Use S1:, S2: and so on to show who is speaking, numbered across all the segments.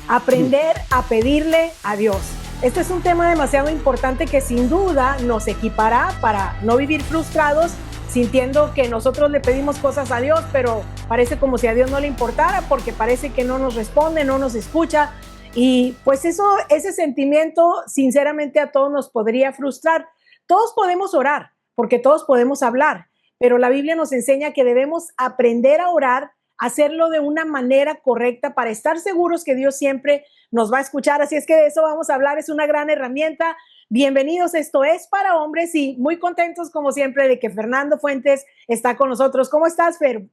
S1: aprender a pedirle a Dios. Este es un tema demasiado importante que sin duda nos equipará para no vivir frustrados, sintiendo que nosotros le pedimos cosas a Dios, pero parece como si a Dios no le importara, porque parece que no nos responde, no nos escucha. Y pues ese sentimiento, sinceramente, a todos nos podría frustrar. Todos podemos orar, porque todos podemos hablar, pero la Biblia nos enseña que debemos aprender a orar, hacerlo de una manera correcta para estar seguros que Dios siempre nos va a escuchar. Así es que de eso vamos a hablar, es una gran herramienta. Bienvenidos, esto es para hombres y muy contentos como siempre de que Fernando Fuentes está con nosotros. ¿Cómo estás, Fer?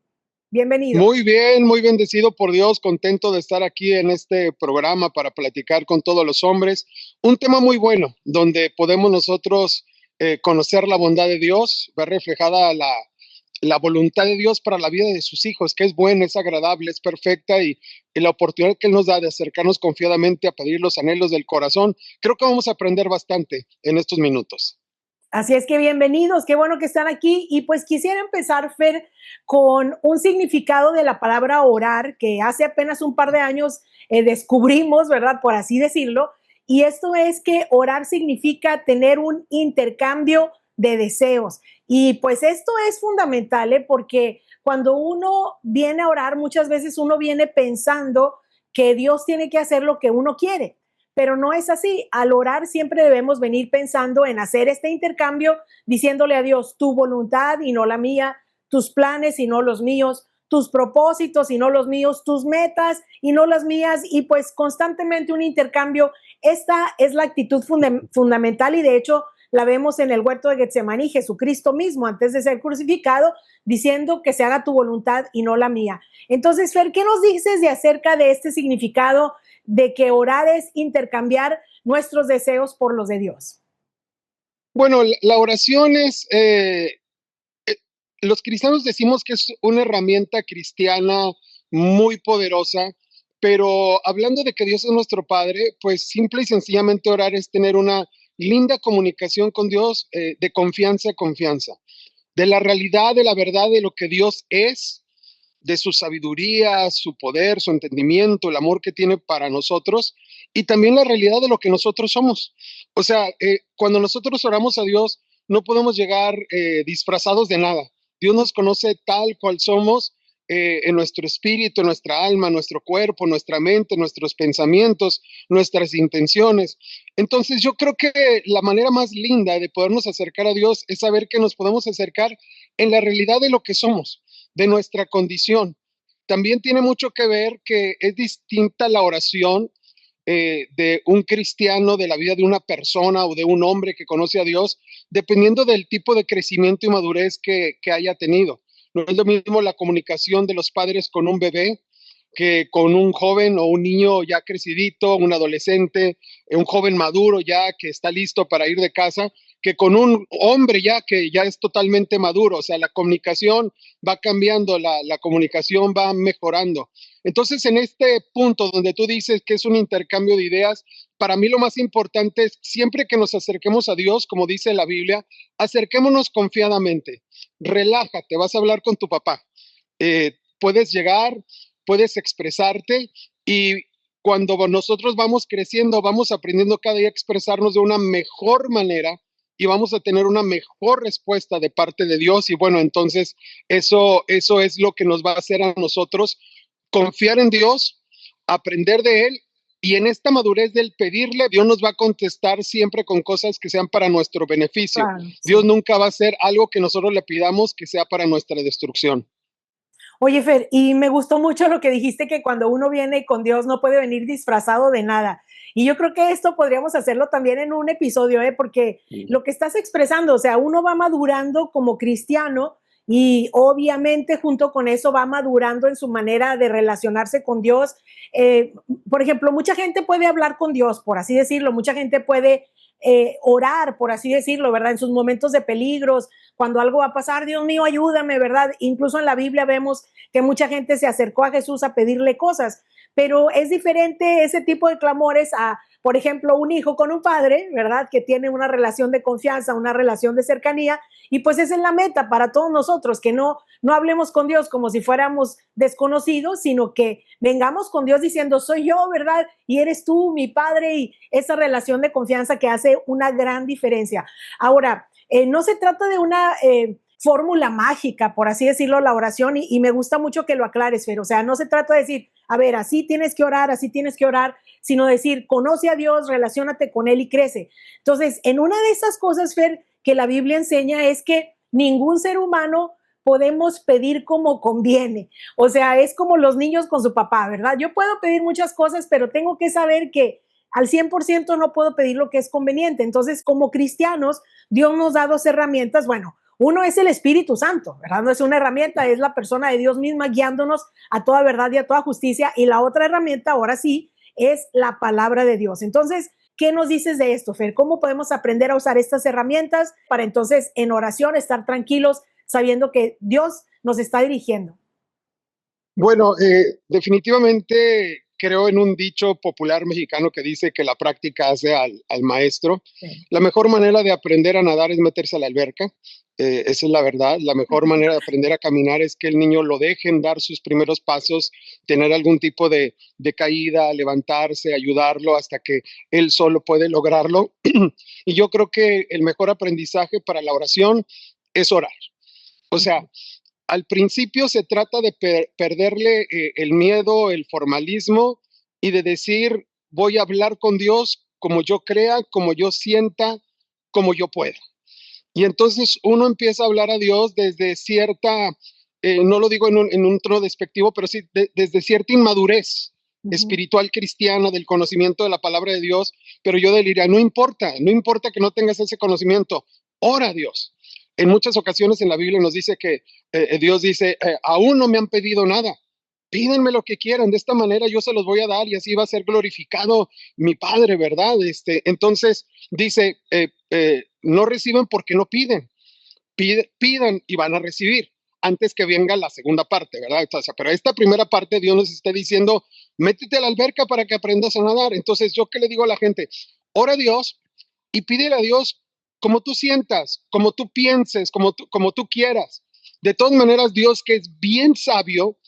S1: Bienvenido.
S2: Muy bien, muy bendecido por Dios, contento de estar aquí en este programa para platicar con todos los hombres. Un tema muy bueno, donde podemos nosotros conocer la bondad de Dios, ver reflejada la voluntad de Dios para la vida de sus hijos, que es buena, es agradable, es perfecta y la oportunidad que Él nos da de acercarnos confiadamente a pedir los anhelos del corazón. Creo que vamos a aprender bastante en estos minutos.
S1: Así es que bienvenidos, qué bueno que están aquí. Y pues quisiera empezar, Fer, con un significado de la palabra orar, que hace apenas un par de años descubrimos, ¿verdad? Por así decirlo. Y esto es que orar significa tener un intercambio de deseos. Y pues esto es fundamental, ¿eh? Porque cuando uno viene a orar, muchas veces uno viene pensando que Dios tiene que hacer lo que uno quiere. Pero no es así. Al orar siempre debemos venir pensando en hacer este intercambio, diciéndole a Dios tu voluntad y no la mía, tus planes y no los míos, tus propósitos y no los míos, tus metas y no las mías, y pues constantemente un intercambio. Esta es la actitud fundamental y de hecho la vemos en el huerto de Getsemaní, Jesucristo mismo antes de ser crucificado, diciendo que se haga tu voluntad y no la mía. Entonces, Fer, ¿qué nos dices de acerca de este significado de que orar es intercambiar nuestros deseos por los de Dios?
S2: Bueno, la oración es, los cristianos decimos que es una herramienta cristiana muy poderosa, pero hablando de que Dios es nuestro Padre, pues simple y sencillamente orar es tener una linda comunicación con Dios, de confianza a confianza, de la realidad, de la verdad de lo que Dios es, de su sabiduría, su poder, su entendimiento, el amor que tiene para nosotros y también la realidad de lo que nosotros somos. O sea, cuando nosotros oramos a Dios, no podemos llegar disfrazados de nada. Dios nos conoce tal cual somos, en nuestro espíritu, en nuestra alma, nuestro cuerpo, nuestra mente, nuestros pensamientos, nuestras intenciones. Entonces yo creo que la manera más linda de podernos acercar a Dios es saber que nos podemos acercar en la realidad de lo que somos, de nuestra condición. También tiene mucho que ver que es distinta la oración de un cristiano, de la vida de una persona o de un hombre que conoce a Dios, dependiendo del tipo de crecimiento y madurez que haya tenido. No es lo mismo la comunicación de los padres con un bebé que con un joven o un niño ya crecidito, un adolescente, un joven maduro ya que está listo para ir de casa, que con un hombre ya que ya es totalmente maduro. O sea, la comunicación va cambiando, la comunicación va mejorando. Entonces, en este punto donde tú dices que es un intercambio de ideas, para mí lo más importante es siempre que nos acerquemos a Dios, como dice la Biblia, acerquémonos confiadamente. Relájate, vas a hablar con tu papá. Puedes llegar, puedes expresarte y cuando nosotros vamos creciendo, vamos aprendiendo cada día a expresarnos de una mejor manera y vamos a tener una mejor respuesta de parte de Dios. Y bueno, entonces eso es lo que nos va a hacer a nosotros confiar en Dios, aprender de Él y en esta madurez del pedirle, Dios nos va a contestar siempre con cosas que sean para nuestro beneficio.
S1: Claro,
S2: Dios
S1: sí.
S2: nunca va a hacer algo que nosotros le pidamos que sea para nuestra destrucción.
S1: Oye, Fer, y me gustó mucho lo que dijiste, que cuando uno viene con Dios no puede venir disfrazado de nada. Y yo creo que esto podríamos hacerlo también en un episodio, ¿eh? Porque lo que estás expresando, o sea, uno va madurando como cristiano y obviamente junto con eso va madurando en su manera de relacionarse con Dios. Por ejemplo, mucha gente puede hablar con Dios, por así decirlo, mucha gente puede orar, por así decirlo, ¿verdad? En sus momentos de peligros, cuando algo va a pasar, Dios mío, ayúdame, ¿verdad? Incluso en la Biblia vemos que mucha gente se acercó a Jesús a pedirle cosas, pero es diferente ese tipo de clamores a por ejemplo, un hijo con un padre, ¿verdad? Que tiene una relación de confianza, una relación de cercanía, y pues esa es la meta para todos nosotros, que no hablemos con Dios como si fuéramos desconocidos, sino que vengamos con Dios diciendo, soy yo, ¿verdad? Y eres tú, mi padre, y esa relación de confianza que hace una gran diferencia. Ahora, no se trata de una fórmula mágica, por así decirlo, la oración, y me gusta mucho que lo aclares, Fer. O sea, no se trata de decir, a ver, así tienes que orar, sino decir, conoce a Dios, relaciónate con Él y crece. Entonces, en una de esas cosas, Fer, que la Biblia enseña es que ningún ser humano podemos pedir como conviene. O sea, es como los niños con su papá, ¿verdad? Yo puedo pedir muchas cosas, pero tengo que saber que al 100% no puedo pedir lo que es conveniente. Entonces, como cristianos, Dios nos da dos herramientas. Bueno, uno es el Espíritu Santo, ¿verdad? No es una herramienta, es la persona de Dios misma guiándonos a toda verdad y a toda justicia. Y la otra herramienta, ahora sí, es la palabra de Dios. Entonces, ¿qué nos dices de esto, Fer? ¿Cómo podemos aprender a usar estas herramientas para entonces en oración estar tranquilos sabiendo que Dios nos está dirigiendo?
S2: Bueno, definitivamente creo en un dicho popular mexicano que dice que la práctica hace al maestro.
S1: Sí.
S2: La mejor manera de aprender a nadar es meterse a la alberca. Esa es la verdad. La mejor manera de aprender a caminar es que el niño lo dejen dar sus primeros pasos, tener algún tipo de caída, levantarse, ayudarlo hasta que él solo puede lograrlo. Y yo creo que el mejor aprendizaje para la oración es orar. O sea, al principio se trata de perderle el miedo, el formalismo y de decir, voy a hablar con Dios como yo crea, como yo sienta, como yo pueda. Y entonces uno empieza a hablar a Dios desde cierta, no lo digo en un tono despectivo, pero sí desde cierta inmadurez
S1: Ujú.
S2: espiritual cristiana del conocimiento de la palabra de Dios, pero yo diría, no importa que no tengas ese conocimiento, ora a Dios. En muchas ocasiones en la Biblia nos dice que Dios dice, aún no me han pedido nada, pídanme lo que quieran, de esta manera yo se los voy a dar y así va a ser glorificado mi Padre, ¿verdad? Entonces dice, no reciben porque no piden, pidan y van a recibir antes que venga la segunda parte, ¿verdad? O sea, pero esta primera parte Dios nos está diciendo, métete a la alberca para que aprendas a nadar. Entonces, ¿yo qué le digo a la gente? Ora a Dios y pídele a Dios como tú sientas, como tú pienses, como tú quieras. De todas maneras, Dios, que es bien sabio,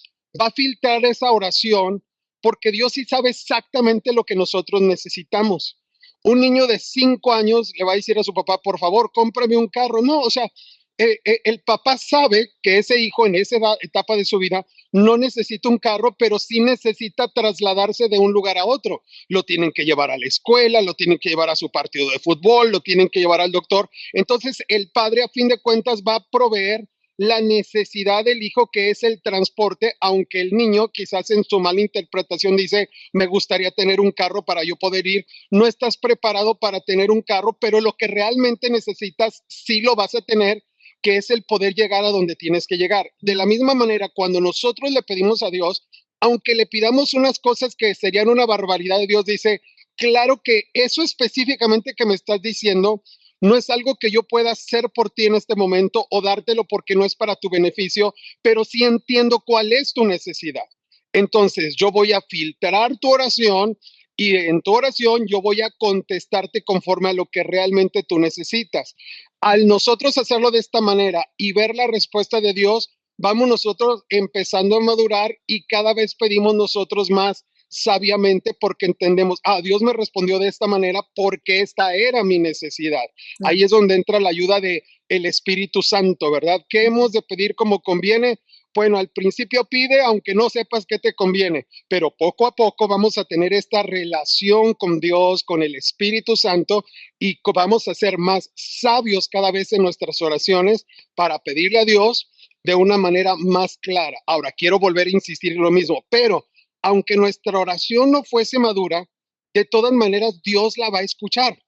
S2: va a filtrar esa oración porque Dios sí sabe exactamente lo que nosotros necesitamos. Un niño de 5 años le va a decir a su papá, por favor, cómprame un carro. No, o sea, el papá sabe que ese hijo en esa etapa de su vida no necesita un carro, pero sí necesita trasladarse de un lugar a otro. Lo tienen que llevar a la escuela, lo tienen que llevar a su partido de fútbol, lo tienen que llevar al doctor. Entonces, el padre, a fin de cuentas, va a proveer la necesidad del hijo, que es el transporte, aunque el niño quizás en su mala interpretación dice, me gustaría tener un carro para yo poder ir. No estás preparado para tener un carro, pero lo que realmente necesitas sí lo vas a tener, que es el poder llegar a donde tienes que llegar. De la misma manera, cuando nosotros le pedimos a Dios, aunque le pidamos unas cosas que serían una barbaridad, Dios dice, claro que eso específicamente que me estás diciendo no es algo que yo pueda hacer por ti en este momento o dártelo porque no es para tu beneficio, pero sí entiendo cuál es tu necesidad. Entonces, yo voy a filtrar tu oración y en tu oración yo voy a contestarte conforme a lo que realmente tú necesitas. Al nosotros hacerlo de esta manera y ver la respuesta de Dios, vamos nosotros empezando a madurar y cada vez pedimos nosotros más sabiamente porque entendemos, Dios me respondió de esta manera porque esta era mi necesidad. Ahí es donde entra la ayuda de el Espíritu Santo, ¿verdad? ¿Qué hemos de pedir como conviene? Bueno, al principio pide, aunque no sepas qué te conviene, pero poco a poco vamos a tener esta relación con Dios, con el Espíritu Santo, y vamos a ser más sabios cada vez en nuestras oraciones para pedirle a Dios de una manera más clara. Ahora, quiero volver a insistir en lo mismo, pero aunque nuestra oración no fuese madura, de todas maneras Dios la va a escuchar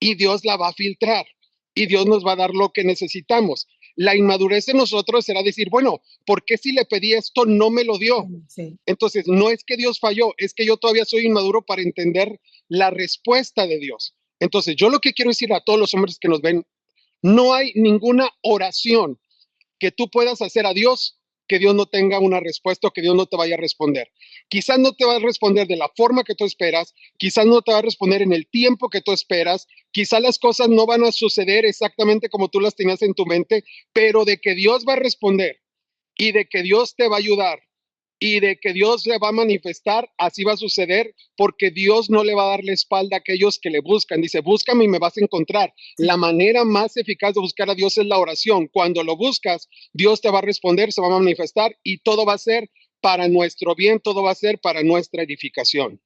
S2: y Dios la va a filtrar y Dios nos va a dar lo que necesitamos. La inmadurez de nosotros será decir, bueno, ¿por qué si le pedí esto no me lo dio?
S1: Sí.
S2: Entonces, no es que Dios falló, es que yo todavía soy inmaduro para entender la respuesta de Dios. Entonces, yo lo que quiero decir a todos los hombres que nos ven, no hay ninguna oración que tú puedas hacer a Dios que Dios no tenga una respuesta o que Dios no te vaya a responder. Quizás no te va a responder de la forma que tú esperas, quizás no te va a responder en el tiempo que tú esperas, quizás las cosas no van a suceder exactamente como tú las tenías en tu mente, pero de que Dios va a responder y de que Dios te va a ayudar y de que Dios se va a manifestar, así va a suceder, porque Dios no le va a dar la espalda a aquellos que le buscan. Dice, búscame y me vas a encontrar. La manera más eficaz de buscar a Dios es la oración. Cuando lo buscas, Dios te va a responder, se va a manifestar y todo va a ser para nuestro bien, todo va a ser para nuestra edificación.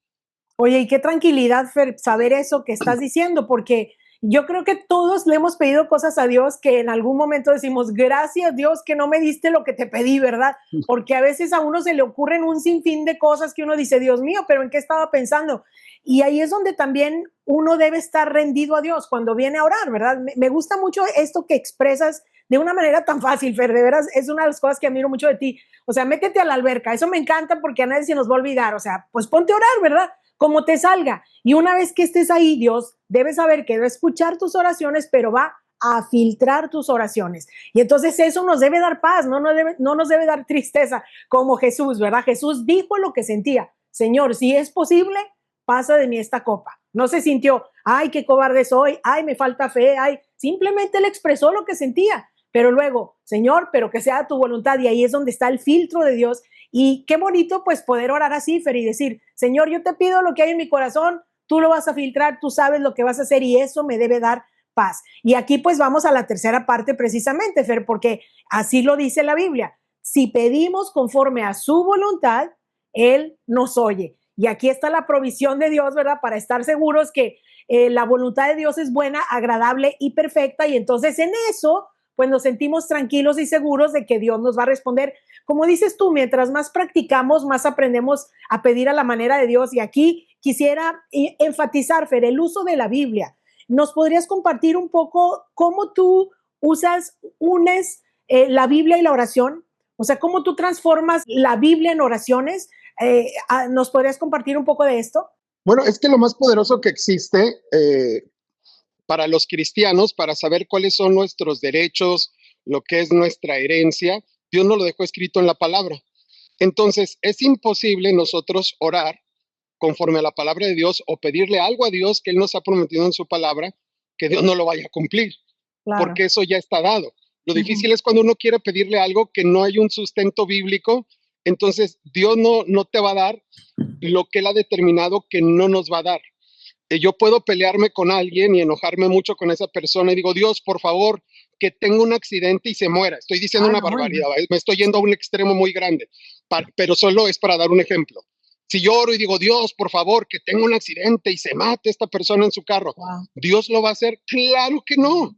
S1: Oye, y qué tranquilidad, Fer, saber eso que estás diciendo, porque yo creo que todos le hemos pedido cosas a Dios que en algún momento decimos, gracias Dios que no me diste lo que te pedí, ¿verdad? Porque a veces a uno se le ocurren un sinfín de cosas que uno dice, Dios mío, pero ¿en qué estaba pensando? Y ahí es donde también uno debe estar rendido a Dios cuando viene a orar, ¿verdad? Me gusta mucho esto que expresas de una manera tan fácil, Fer, de veras, es una de las cosas que admiro mucho de ti. O sea, métete a la alberca, eso me encanta porque a nadie se nos va a olvidar, o sea, pues ponte a orar, ¿verdad? Como te salga. Y una vez que estés ahí, Dios debe saber que va a escuchar tus oraciones, pero va a filtrar tus oraciones. Y entonces eso nos debe dar paz, no nos debe dar tristeza, como Jesús, ¿verdad? Jesús dijo lo que sentía. Señor, si es posible, pasa de mí esta copa. No se sintió, ay, qué cobarde soy, ay, me falta fe, ay, simplemente él expresó lo que sentía. Pero luego, Señor, pero que sea tu voluntad. Y ahí es donde está el filtro de Dios. Y qué bonito pues poder orar así, Fer, y decir, Señor, yo te pido lo que hay en mi corazón, tú lo vas a filtrar, tú sabes lo que vas a hacer y eso me debe dar paz. Y aquí pues vamos a la tercera parte precisamente, Fer, porque así lo dice la Biblia. Si pedimos conforme a su voluntad, Él nos oye. Y aquí está la provisión de Dios, ¿verdad? Para estar seguros que la voluntad de Dios es buena, agradable y perfecta. Y entonces en eso, pues nos sentimos tranquilos y seguros de que Dios nos va a responder. Como dices tú, mientras más practicamos, más aprendemos a pedir a la manera de Dios. Y aquí quisiera enfatizar, Fer, el uso de la Biblia. ¿Nos podrías compartir un poco cómo tú unes la Biblia y la oración? O sea, ¿cómo tú transformas la Biblia en oraciones? ¿Nos podrías compartir un poco de esto?
S2: Bueno, es que lo más poderoso que existe para los cristianos, para saber cuáles son nuestros derechos, lo que es nuestra herencia, Dios nos lo dejó escrito en la palabra. Entonces, es imposible nosotros orar conforme a la palabra de Dios o pedirle algo a Dios que Él nos ha prometido en su palabra, que Dios no lo vaya a cumplir,
S1: Claro.
S2: porque eso ya está dado. Lo
S1: Uh -huh.
S2: difícil es cuando uno quiere pedirle algo que no hay un sustento bíblico, entonces Dios no te va a dar lo que Él ha determinado que no nos va a dar. Yo puedo pelearme con alguien y enojarme mucho con esa persona y digo, Dios, por favor, que tenga un accidente y se muera. Estoy diciendo
S1: Ah,
S2: una
S1: no,
S2: barbaridad, me estoy yendo a
S1: sí.
S2: un extremo muy grande, pero solo es para dar un ejemplo. Si yo oro y digo, Dios, por favor, que tenga un accidente y se mate esta persona en su carro,
S1: Wow.
S2: ¿Dios lo va a hacer? Claro que no,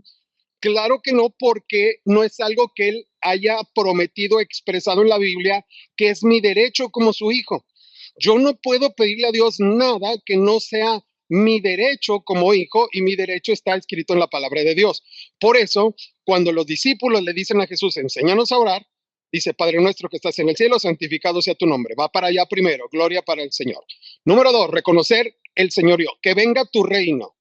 S2: porque no es algo que Él haya prometido, expresado en la Biblia, que es mi derecho como su hijo. Yo no puedo pedirle a Dios nada que no sea mi derecho como hijo, y mi derecho está escrito en la palabra de Dios. Por eso, cuando los discípulos le dicen a Jesús, enséñanos a orar, dice, Padre nuestro que estás en el cielo, santificado sea tu nombre. Va para allá primero, gloria para el Señor. Número 2, reconocer el señorío, que venga tu reino.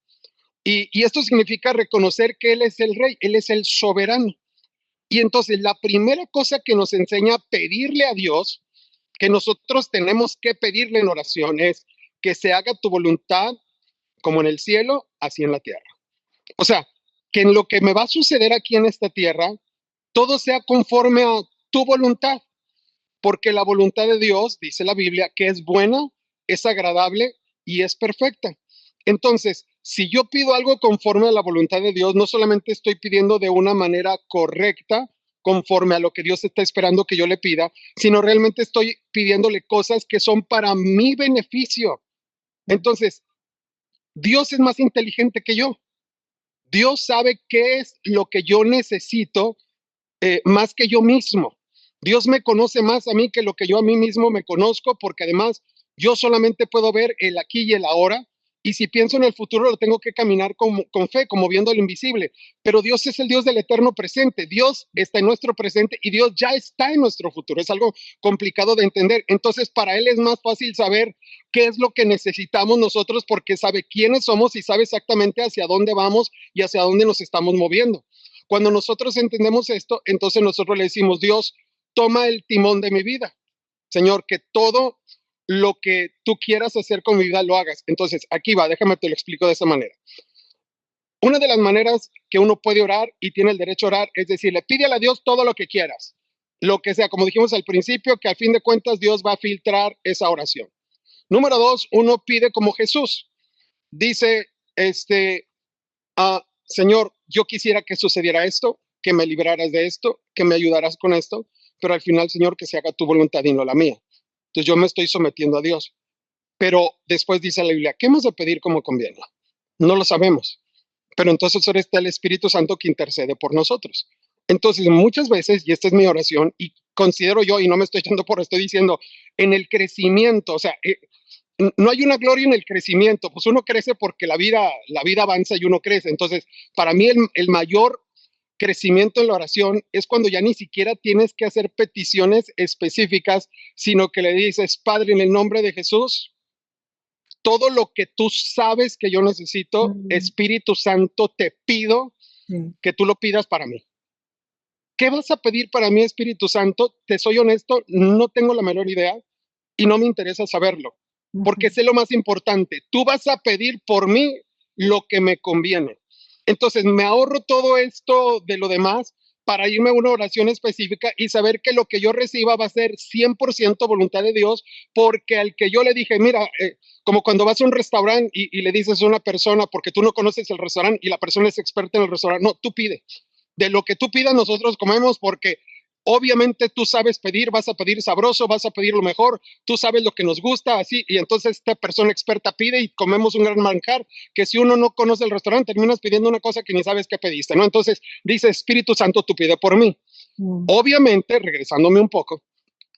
S2: Y esto significa reconocer que Él es el rey, Él es el soberano. Y entonces la primera cosa que nos enseña a pedirle a Dios, que nosotros tenemos que pedirle en oración, es que se haga tu voluntad como en el cielo, así en la tierra. O sea, que en lo que me va a suceder aquí en esta tierra, todo sea conforme a tu voluntad, porque la voluntad de Dios, dice la Biblia, que es buena, es agradable y es perfecta. Entonces, si yo pido algo conforme a la voluntad de Dios, no solamente estoy pidiendo de una manera correcta, conforme a lo que Dios está esperando que yo le pida, sino realmente estoy pidiéndole cosas que son para mi beneficio. Entonces, Dios es más inteligente que yo. Dios sabe qué es lo que yo necesito más que yo mismo. Dios me conoce más a mí que lo que yo a mí mismo me conozco, porque además yo solamente puedo ver el aquí y el ahora. Y si pienso en el futuro, lo tengo que caminar con fe, como viendo lo invisible. Pero Dios es el Dios del eterno presente. Dios está en nuestro presente y Dios ya está en nuestro futuro. Es algo complicado de entender. Entonces, para Él es más fácil saber qué es lo que necesitamos nosotros, porque sabe quiénes somos y sabe exactamente hacia dónde vamos y hacia dónde nos estamos moviendo. Cuando nosotros entendemos esto, entonces nosotros le decimos, Dios, toma el timón de mi vida. Señor, que todo lo que tú quieras hacer con mi vida lo hagas. Entonces, aquí va, déjame te lo explico de esa manera. Una de las maneras que uno puede orar y tiene el derecho a orar es decirle, pídele a Dios todo lo que quieras, lo que sea, como dijimos al principio, que al fin de cuentas Dios va a filtrar esa oración. Número dos, uno pide como Jesús. Dice, Señor, yo quisiera que sucediera esto, que me libraras de esto, que me ayudaras con esto, pero al final, Señor, que se haga tu voluntad y no la mía. Entonces yo me estoy sometiendo a Dios. Pero después dice la Biblia, ¿qué hemos de pedir como conviene? No lo sabemos. Pero entonces ahora está el Espíritu Santo que intercede por nosotros. Entonces, muchas veces, y esta es mi oración, y considero yo, y no me estoy echando por estoy diciendo, en el crecimiento, o sea, no hay una gloria en el crecimiento, pues uno crece porque la vida avanza y uno crece. Entonces, para mí el mayor crecimiento en la oración es cuando ya ni siquiera tienes que hacer peticiones específicas, sino que le dices, Padre, en el nombre de Jesús, todo lo que tú sabes que yo necesito,
S1: Mm,
S2: Espíritu Santo, te pido
S1: sí.
S2: que tú lo pidas para mí. ¿Qué vas a pedir para mí, Espíritu Santo? Te soy honesto, no tengo la menor idea y no me interesa saberlo,
S1: Ujú.
S2: porque sé lo más importante. Tú vas a pedir por mí lo que me conviene. Entonces, me ahorro todo esto de lo demás para irme a una oración específica y saber que lo que yo reciba va a ser 100% voluntad de Dios, porque al que yo le dije, mira, como cuando vas a un restaurante y le dices a una persona, porque tú no conoces el restaurante y la persona es experta en el restaurante, no, tú pide. De lo que tú pidas, nosotros comemos porque obviamente tú sabes pedir, vas a pedir sabroso, vas a pedir lo mejor, tú sabes lo que nos gusta, así, y entonces esta persona experta pide y comemos un gran manjar, que si uno no conoce el restaurante, terminas pidiendo una cosa que ni sabes qué pediste, ¿no? Entonces dice, Espíritu Santo, tú pide por mí.
S1: Mm,
S2: Obviamente, regresándome un poco,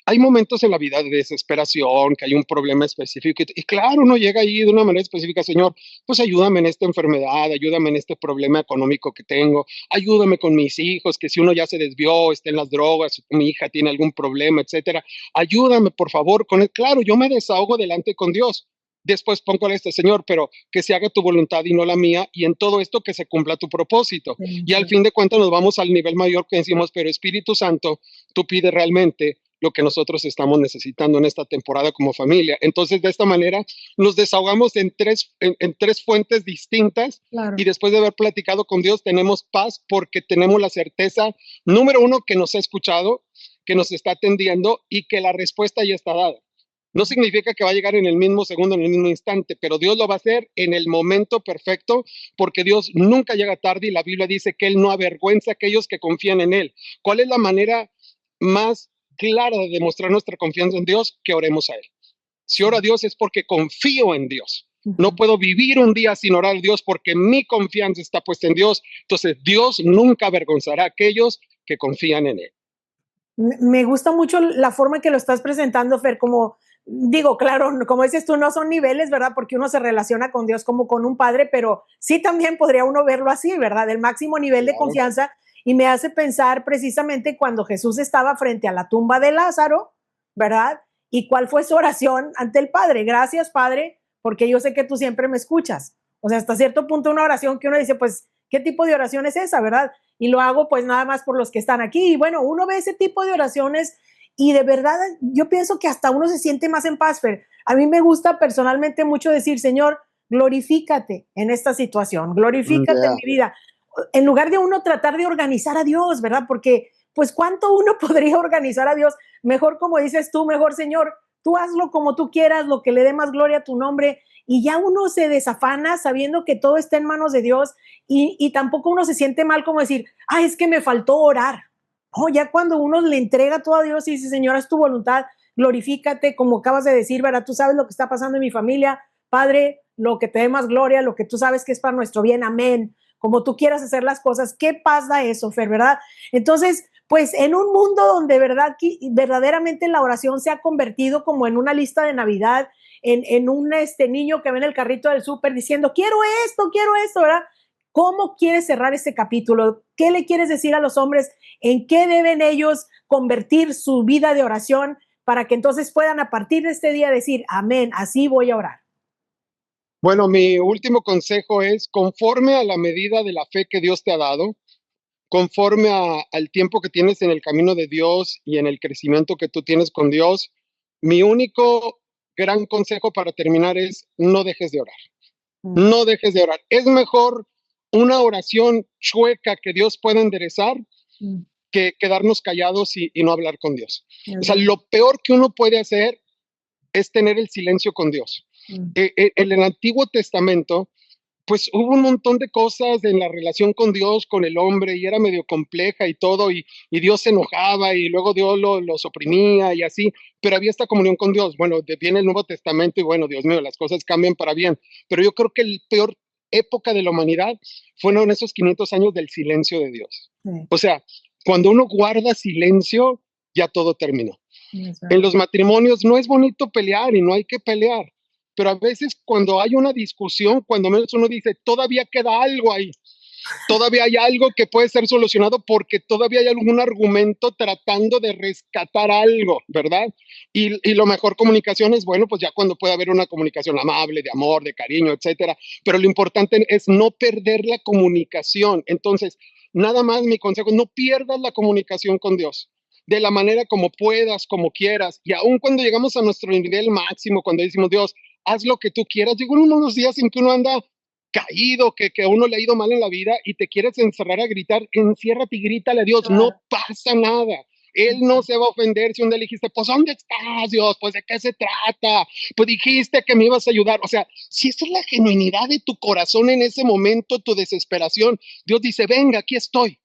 S2: hay momentos en la vida de desesperación, que hay un problema específico y claro, uno llega ahí de una manera específica, Señor, pues ayúdame en esta enfermedad, ayúdame en este problema económico que tengo, ayúdame con mis hijos, que si uno ya se desvió, está en las drogas, mi hija tiene algún problema, etcétera, ayúdame por favor con él. Claro, yo me desahogo delante con Dios. Después pongo a este Señor, pero que se haga tu voluntad y no la mía, y en todo esto que se cumpla tu propósito.
S1: sí,
S2: Y al
S1: sí.
S2: fin de cuentas nos vamos al nivel mayor que decimos, pero Espíritu Santo, tú pides realmente lo que nosotros estamos necesitando en esta temporada como familia. Entonces, de esta manera, nos desahogamos en tres fuentes distintas y
S1: Claro.
S2: después de haber platicado con Dios, tenemos paz porque tenemos la certeza, número uno, que nos ha escuchado, que nos está atendiendo y que la respuesta ya está dada. No significa que va a llegar en el mismo segundo, en el mismo instante, pero Dios lo va a hacer en el momento perfecto, porque Dios nunca llega tarde y la Biblia dice que Él no avergüenza a aquellos que confían en Él. ¿Cuál es la manera más clara de demostrar nuestra confianza en Dios? Que oremos a Él. Si oro a
S1: Sí.
S2: Dios es porque confío en Dios. No
S1: Ujú.
S2: puedo vivir un día sin orar a Dios porque mi confianza está puesta en Dios. Entonces, Dios nunca avergonzará a aquellos que confían en Él.
S1: Me gusta mucho la forma que lo estás presentando, Fer, como digo, claro, como dices tú, no son niveles, ¿verdad? Porque uno se relaciona con Dios como con un padre, pero sí también podría uno verlo así, ¿verdad? El máximo nivel de
S2: Claro.
S1: confianza y me hace pensar precisamente cuando Jesús estaba frente a la tumba de Lázaro, ¿verdad? Y cuál fue su oración ante el Padre. Gracias, Padre, porque yo sé que tú siempre me escuchas. O sea, hasta cierto punto una oración que uno dice, pues, ¿qué tipo de oración es esa, verdad? Y lo hago pues nada más por los que están aquí. Y bueno, uno ve ese tipo de oraciones y de verdad yo pienso que hasta uno se siente más en paz, Fer. A mí me gusta personalmente mucho decir, Señor, glorifícate en esta situación, glorifícate en
S2: Yeah.
S1: mi vida, en lugar de uno tratar de organizar a Dios, ¿verdad? Porque pues cuánto uno podría organizar a Dios, mejor como dices tú, mejor Señor, tú hazlo como tú quieras, lo que le dé más gloria a tu nombre, y ya uno se desafana sabiendo que todo está en manos de Dios y tampoco uno se siente mal como decir, ah, es que me faltó orar. No, ya cuando uno le entrega todo a Dios y dice, Señor, haz tu voluntad, glorifícate, como acabas de decir, ¿verdad? Tú sabes lo que está pasando en mi familia, Padre, lo que te dé más gloria, lo que tú sabes que es para nuestro bien, amén. Como tú quieras hacer las cosas, ¿qué paz da eso, Fer, verdad? Entonces, pues en un mundo donde verdad, verdaderamente la oración se ha convertido como en una lista de Navidad, en un niño que ve en el carrito del súper diciendo, quiero esto, ¿verdad? ¿Cómo quieres cerrar este capítulo? ¿Qué le quieres decir a los hombres? ¿En qué deben ellos convertir su vida de oración para que entonces puedan a partir de este día decir, amén, así voy a orar?
S2: Bueno, mi último consejo es, conforme a la medida de la fe que Dios te ha dado, conforme al tiempo que tienes en el camino de Dios y en el crecimiento que tú tienes con Dios, mi único gran consejo para terminar es no dejes de orar.
S1: Mm,
S2: No dejes de orar. Es mejor una oración chueca que Dios pueda enderezar
S1: mm,
S2: que quedarnos callados y no hablar con Dios. O
S1: es
S2: sea,
S1: verdad.
S2: lo peor que uno puede hacer es tener el silencio con Dios.
S1: Mm,
S2: En el Antiguo Testamento, pues hubo un montón de cosas en la relación con Dios, con el hombre, y era medio compleja y todo, y Dios se enojaba y luego Dios los oprimía y así, pero había esta comunión con Dios. Bueno, viene el Nuevo Testamento y bueno, Dios mío, las cosas cambian para bien, pero yo creo que el peor época de la humanidad fueron esos 500 años del silencio de Dios.
S1: sí,
S2: O sea, cuando uno guarda silencio, ya todo terminó.
S1: es
S2: En
S1: verdad.
S2: los matrimonios no es bonito pelear y no hay que pelear, pero a veces cuando hay una discusión, cuando menos uno dice, todavía queda algo ahí, todavía hay algo que puede ser solucionado porque todavía hay algún argumento tratando de rescatar algo, ¿verdad? Y lo mejor comunicación es, bueno, pues ya cuando puede haber una comunicación amable, de amor, de cariño, etcétera, pero lo importante es no perder la comunicación. Entonces, nada más mi consejo, no pierdas la comunicación con Dios de la manera como puedas, como quieras. Y aun cuando llegamos a nuestro nivel máximo, cuando decimos, Dios, haz lo que tú quieras, llegan unos días en que uno anda caído, que a uno le ha ido mal en la vida y te quieres encerrar a gritar, enciérrate y grítale a Dios, no
S1: Claro.
S2: pasa nada. Él no se va a ofender si un día le dijiste, pues ¿dónde estás, Dios? Pues ¿de qué se trata? Pues dijiste que me ibas a ayudar. O sea, si esa es la genuinidad de tu corazón en ese momento, tu desesperación, Dios dice, venga, aquí estoy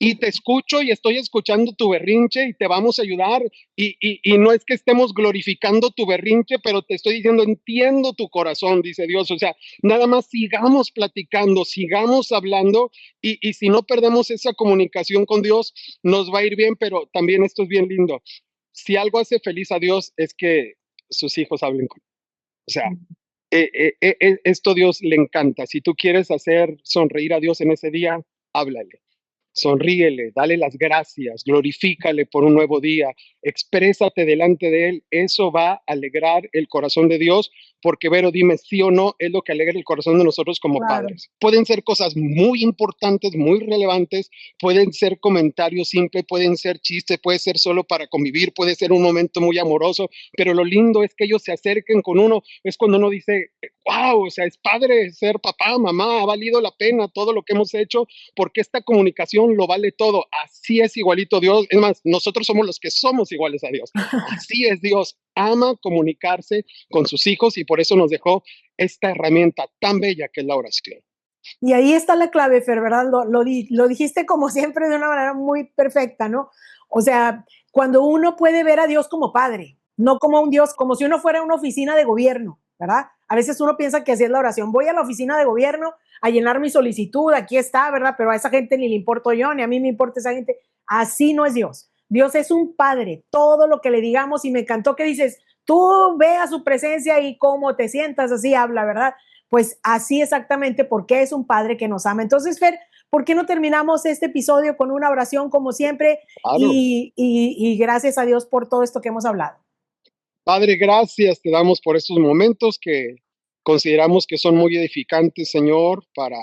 S2: y te escucho y estoy escuchando tu berrinche y te vamos a ayudar y no es que estemos glorificando tu berrinche, pero te estoy diciendo, entiendo tu corazón, dice Dios. O sea, nada más sigamos platicando, sigamos hablando y si no perdemos esa comunicación con Dios, nos va a ir bien, pero también esto es bien lindo. Si algo hace feliz a Dios es que sus hijos hablen con él. O sea,
S1: Mm,
S2: esto Dios le encanta. Si tú quieres hacer sonreír a Dios en ese día, háblale. Sonríele, dale las gracias, glorifícale por un nuevo día, exprésate delante de Él. Eso va a alegrar el corazón de Dios, porque Vero, dime sí o no, es lo que alegra el corazón de nosotros como
S1: claro.
S2: padres. Pueden ser cosas muy importantes, muy relevantes, pueden ser comentarios simples, pueden ser chistes, puede ser solo para convivir, puede ser un momento muy amoroso, pero lo lindo es que ellos se acerquen con uno, es cuando uno dice, wow, o sea, es padre ser papá, mamá, ha valido la pena todo lo que hemos hecho porque esta comunicación lo vale todo. Así es igualito Dios. Es más, nosotros somos los que somos iguales a Dios. Así es Dios. Ama comunicarse con sus hijos y por eso nos dejó esta herramienta tan bella que es la oración.
S1: Y ahí está la clave, Fer, ¿verdad? Lo dijiste como siempre de una manera muy perfecta, ¿no? O sea, cuando uno puede ver a Dios como padre, no como un Dios, como si uno fuera una oficina de gobierno, ¿verdad? A veces uno piensa que así es la oración. Voy a la oficina de gobierno a llenar mi solicitud, aquí está, ¿verdad? Pero a esa gente ni le importo yo, ni a mí me importa esa gente. Así no es Dios. Dios es un padre, todo lo que le digamos, y me encantó que dices, tú ve a su presencia y cómo te sientas, así habla, ¿verdad? Pues así exactamente porque es un padre que nos ama. Entonces, Fer, ¿por qué no terminamos este episodio con una oración como siempre?
S2: Claro.
S1: Y gracias a Dios por todo esto que hemos hablado.
S2: Padre, gracias te damos por estos momentos que consideramos que son muy edificantes, Señor, para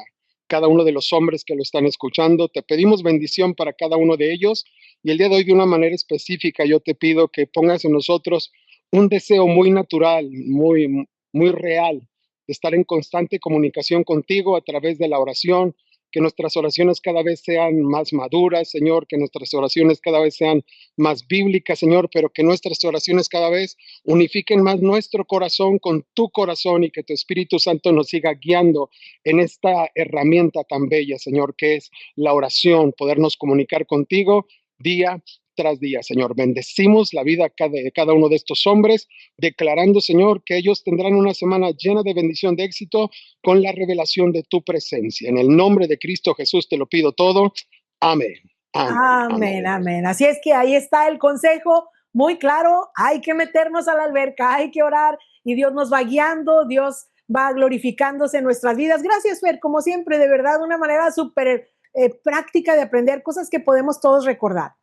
S2: cada uno de los hombres que lo están escuchando. Te pedimos bendición para cada uno de ellos y el día de hoy de una manera específica yo te pido que pongas en nosotros un deseo muy natural, muy real, de estar en constante comunicación contigo a través de la oración, que nuestras oraciones cada vez sean más maduras, Señor, que nuestras oraciones cada vez sean más bíblicas, Señor, pero que nuestras oraciones cada vez unifiquen más nuestro corazón con tu corazón y que tu Espíritu Santo nos siga guiando en esta herramienta tan bella, Señor, que es la oración, podernos comunicar contigo día tras día, Señor. Bendecimos la vida de cada uno de estos hombres, declarando, Señor, que ellos tendrán una semana llena de bendición, de éxito, con la revelación de tu presencia. En el nombre de Cristo Jesús te lo pido todo. Amén. Amén.
S1: Amén,
S2: Amén.
S1: amén. Así es que ahí está el consejo muy claro. Hay que meternos a la alberca, hay que orar y Dios nos va guiando, Dios va glorificándose en nuestras vidas. Gracias, Fer, como siempre, de verdad, una manera súper práctica de aprender cosas que podemos todos recordar.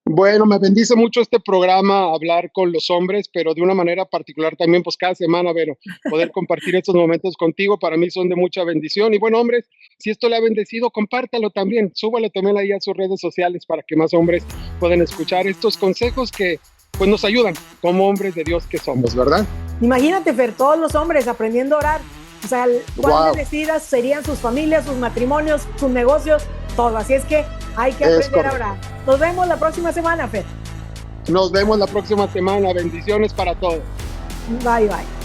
S2: Bueno, me bendice mucho este programa, hablar con los hombres, pero de una manera particular también, pues cada semana, Vero, poder compartir estos momentos contigo, para mí son de mucha bendición. Y bueno, hombres, si esto le ha bendecido, compártalo también, súbalo también ahí a sus redes sociales para que más hombres puedan escuchar estos consejos que pues nos ayudan como hombres de Dios que somos, ¿verdad?
S1: Imagínate, Fer, todos los hombres aprendiendo a orar. O sea, cuán
S2: Wow,
S1: bendecidas serían sus familias, sus matrimonios, sus negocios, todo. Así es que hay que
S2: es
S1: aprender a
S2: correcto.
S1: orar. Nos vemos la próxima semana, Fer.
S2: Nos vemos la próxima semana. Bendiciones para todos.
S1: Bye, bye.